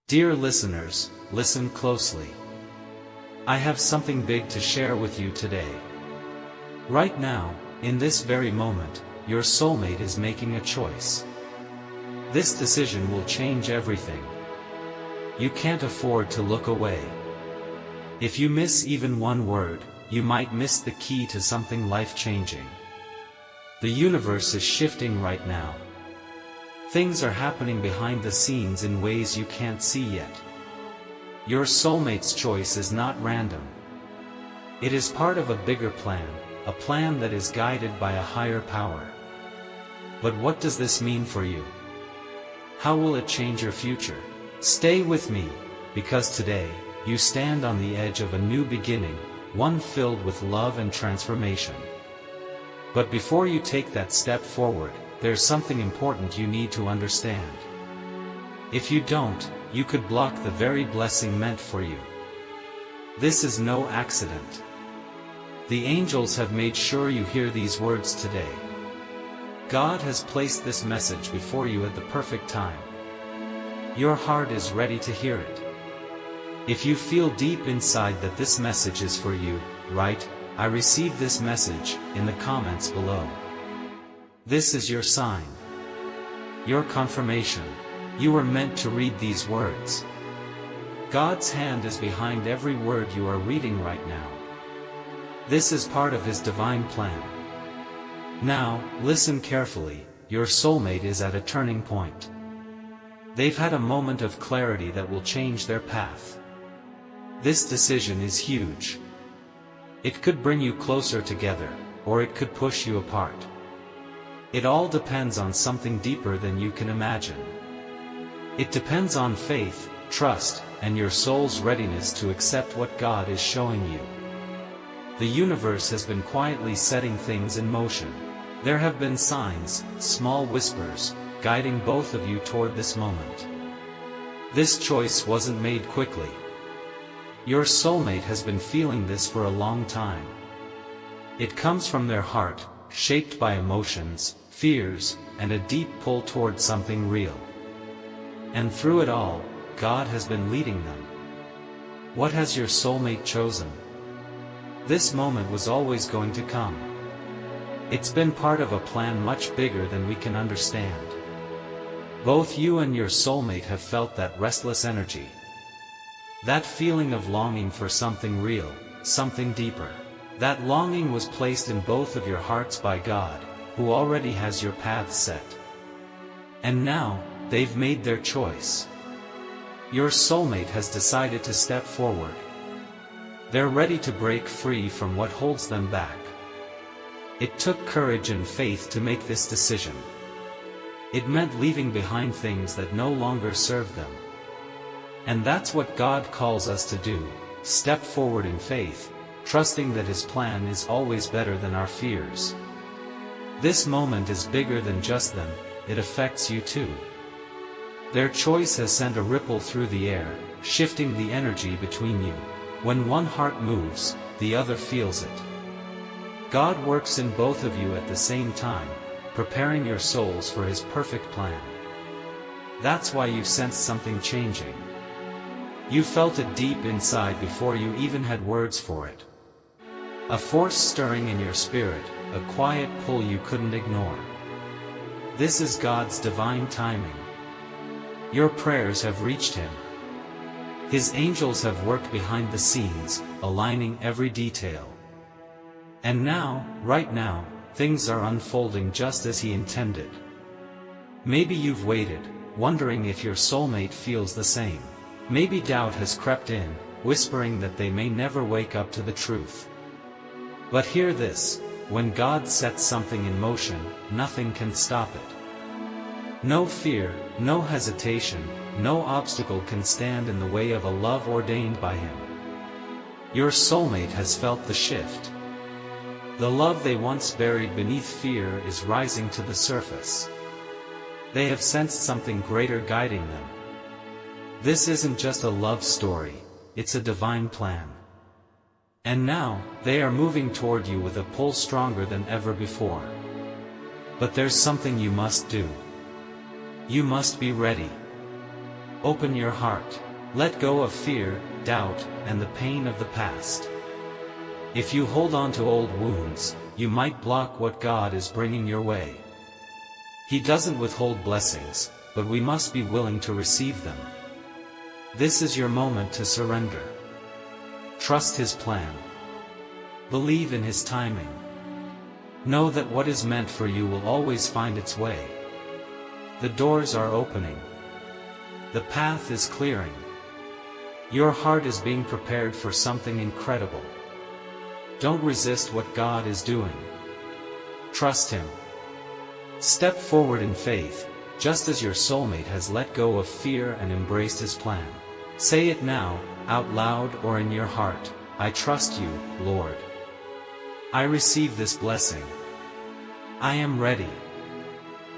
Dear listeners, listen closely. I have something big to share with you today. Right now, in this very moment, your soulmate is making a choice. This decision will change everything. You can't afford to look away. If you miss even one word, you might miss the key to something life-changing. The universe is shifting right now. Things are happening behind the scenes in ways you can't see yet. Your soulmate's choice is not random. It is part of a bigger plan, a plan that is guided by a higher power. But what does this mean for you? How will it change your future? Stay with me, because today, you stand on the edge of a new beginning, one filled with love and transformation. But before you take that step forward, there's something important you need to understand. If you don't, you could block the very blessing meant for you. This is no accident. The angels have made sure you hear these words today. God has placed this message before you at the perfect time. Your heart is ready to hear it. If you feel deep inside that this message is for you, write, "I received this message," in the comments below. This is your sign. Your confirmation. You were meant to read these words. God's hand is behind every word you are reading right now. This is part of His divine plan. Now, listen carefully, your soulmate is at a turning point. They've had a moment of clarity that will change their path. This decision is huge. It could bring you closer together, or it could push you apart. It all depends on something deeper than you can imagine. It depends on faith, trust, and your soul's readiness to accept what God is showing you. The universe has been quietly setting things in motion. There have been signs, small whispers, guiding both of you toward this moment. This choice wasn't made quickly. Your soulmate has been feeling this for a long time. It comes from their heart, shaped by emotions, fears, and a deep pull toward something real. And through it all, God has been leading them. What has your soulmate chosen? This moment was always going to come. It's been part of a plan much bigger than we can understand. Both you and your soulmate have felt that restless energy. That feeling of longing for something real, something deeper. That longing was placed in both of your hearts by God, who already has your path set. And now, they've made their choice. Your soulmate has decided to step forward. They're ready to break free from what holds them back. It took courage and faith to make this decision. It meant leaving behind things that no longer served them. And that's what God calls us to do, step forward in faith, trusting that His plan is always better than our fears. This moment is bigger than just them, it affects you too. Their choice has sent a ripple through the air, shifting the energy between you. When one heart moves, the other feels it. God works in both of you at the same time, preparing your souls for His perfect plan. That's why you sensed something changing. You felt it deep inside before you even had words for it. A force stirring in your spirit, a quiet pull you couldn't ignore. This is God's divine timing. Your prayers have reached Him. His angels have worked behind the scenes, aligning every detail. And now, right now, things are unfolding just as He intended. Maybe you've waited, wondering if your soulmate feels the same. Maybe doubt has crept in, whispering that they may never wake up to the truth. But hear this, when God sets something in motion, nothing can stop it. No fear, no hesitation, no obstacle can stand in the way of a love ordained by Him. Your soulmate has felt the shift. The love they once buried beneath fear is rising to the surface. They have sensed something greater guiding them. This isn't just a love story, it's a divine plan. And now, they are moving toward you with a pull stronger than ever before. But there's something you must do. You must be ready. Open your heart. Let go of fear, doubt, and the pain of the past. If you hold on to old wounds, you might block what God is bringing your way. He doesn't withhold blessings, but we must be willing to receive them. This is your moment to surrender. Trust His plan. Believe in His timing. Know that what is meant for you will always find its way. The doors are opening. The path is clearing. Your heart is being prepared for something incredible. Don't resist what God is doing. Trust Him. Step forward in faith, just as your soulmate has let go of fear and embraced His plan. Say it now, out loud or in your heart, I trust you, Lord. I receive this blessing. I am ready.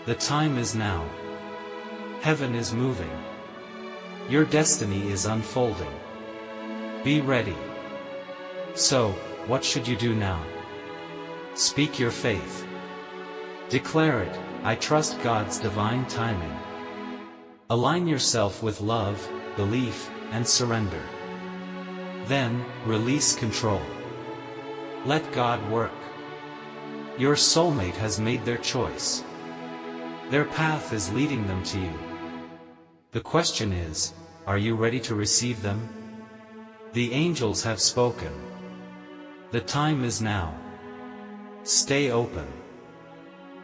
The time is now. Heaven is moving. Your destiny is unfolding. Be ready. So, what should you do now? Speak your faith. Declare it, I trust God's divine timing. Align yourself with love, belief, and surrender. Then, release control. Let God work. Your soulmate has made their choice. Their path is leading them to you. The question is, are you ready to receive them? The angels have spoken. The time is now. Stay open.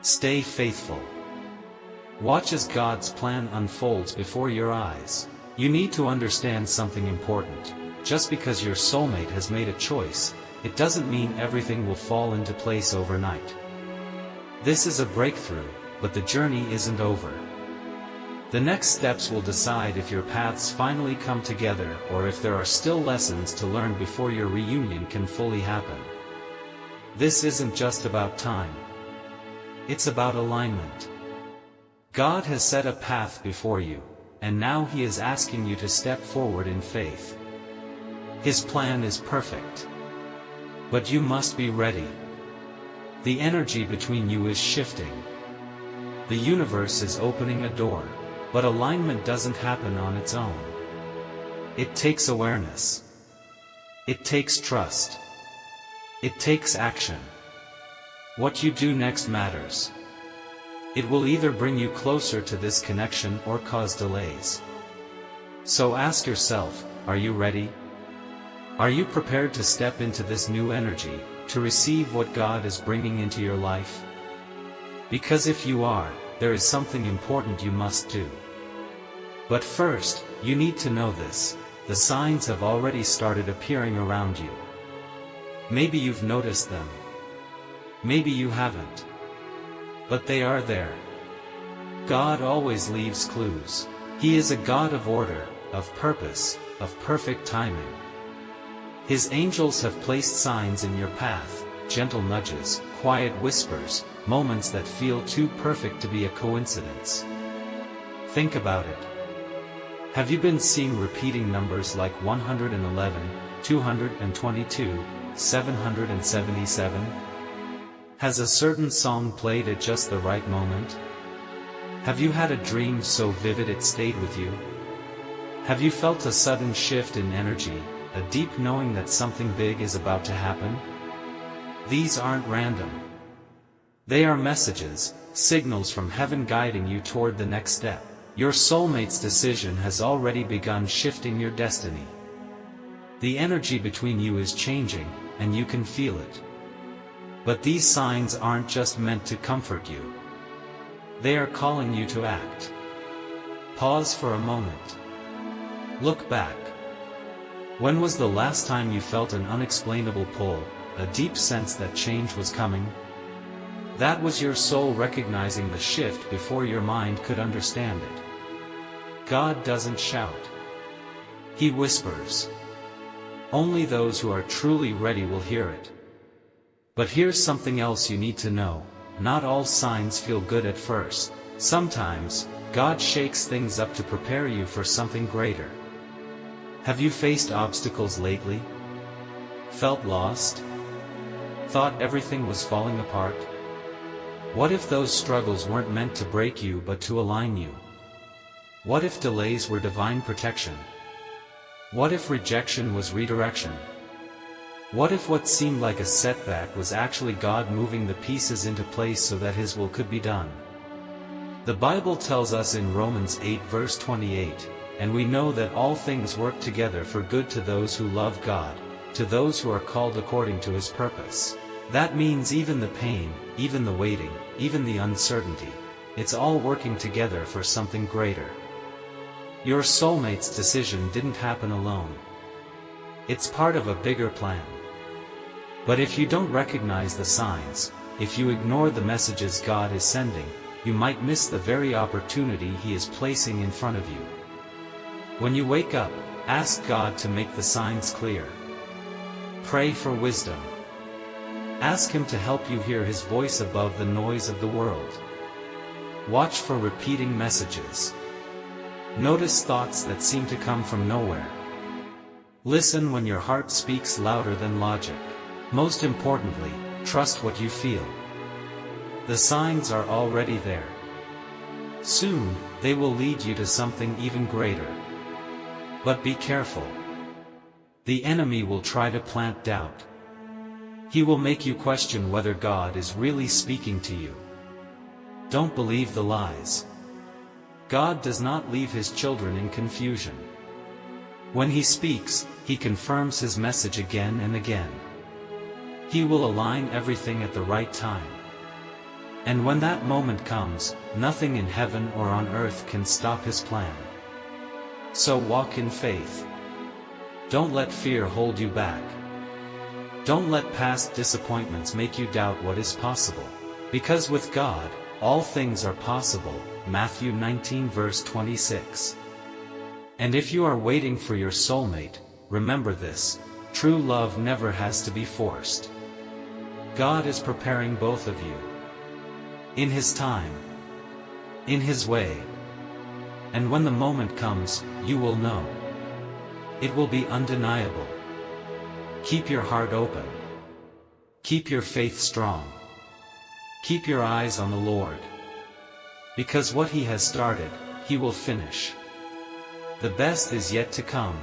Stay faithful. Watch as God's plan unfolds before your eyes. You need to understand something important. Just because your soulmate has made a choice, it doesn't mean everything will fall into place overnight. This is a breakthrough, but the journey isn't over. The next steps will decide if your paths finally come together or if there are still lessons to learn before your reunion can fully happen. This isn't just about time. It's about alignment. God has set a path before you, and now He is asking you to step forward in faith. His plan is perfect. But you must be ready. The energy between you is shifting. The universe is opening a door, but alignment doesn't happen on its own. It takes awareness. It takes trust. It takes action. What you do next matters. It will either bring you closer to this connection or cause delays. So ask yourself, are you ready? Are you prepared to step into this new energy, to receive what God is bringing into your life? Because if you are, there is something important you must do. But first, you need to know this: the signs have already started appearing around you. Maybe you've noticed them. Maybe you haven't. But they are there. God always leaves clues. He is a God of order, of purpose, of perfect timing. His angels have placed signs in your path, gentle nudges, quiet whispers, moments that feel too perfect to be a coincidence. Think about it. Have you been seeing repeating numbers like 111, 222, 777? Has a certain song played at just the right moment? Have you had a dream so vivid it stayed with you? Have you felt a sudden shift in energy, a deep knowing that something big is about to happen? These aren't random. They are messages, signals from heaven guiding you toward the next step. Your soulmate's decision has already begun shifting your destiny. The energy between you is changing, and you can feel it. But these signs aren't just meant to comfort you. They are calling you to act. Pause for a moment. Look back. When was the last time you felt an unexplainable pull, a deep sense that change was coming? That was your soul recognizing the shift before your mind could understand it. God doesn't shout. He whispers. Only those who are truly ready will hear it. But here's something else you need to know: not all signs feel good at first. Sometimes, God shakes things up to prepare you for something greater. Have you faced obstacles lately? Felt lost? Thought everything was falling apart? What if those struggles weren't meant to break you but to align you? What if delays were divine protection? What if rejection was redirection? What if what seemed like a setback was actually God moving the pieces into place so that His will could be done? The Bible tells us in Romans 8 verse 28, "And we know that all things work together for good to those who love God, to those who are called according to His purpose." That means even the pain, even the waiting, even the uncertainty, it's all working together for something greater. Your soulmate's decision didn't happen alone. It's part of a bigger plan. But if you don't recognize the signs, if you ignore the messages God is sending, you might miss the very opportunity He is placing in front of you. When you wake up, ask God to make the signs clear. Pray for wisdom. Ask Him to help you hear His voice above the noise of the world. Watch for repeating messages. Notice thoughts that seem to come from nowhere. Listen when your heart speaks louder than logic. Most importantly, trust what you feel. The signs are already there. Soon, they will lead you to something even greater. But be careful. The enemy will try to plant doubt. He will make you question whether God is really speaking to you. Don't believe the lies. God does not leave His children in confusion. When He speaks, He confirms His message again and again. He will align everything at the right time. And when that moment comes, nothing in heaven or on earth can stop His plan. So walk in faith. Don't let fear hold you back. Don't let past disappointments make you doubt what is possible. Because with God, all things are possible. Matthew 19 verse 26. And if you are waiting for your soulmate, remember this: true love never has to be forced. God is preparing both of you. In His time. In His way. And when the moment comes, you will know. It will be undeniable. Keep your heart open. Keep your faith strong. Keep your eyes on the Lord. Because what He has started, He will finish. The best is yet to come.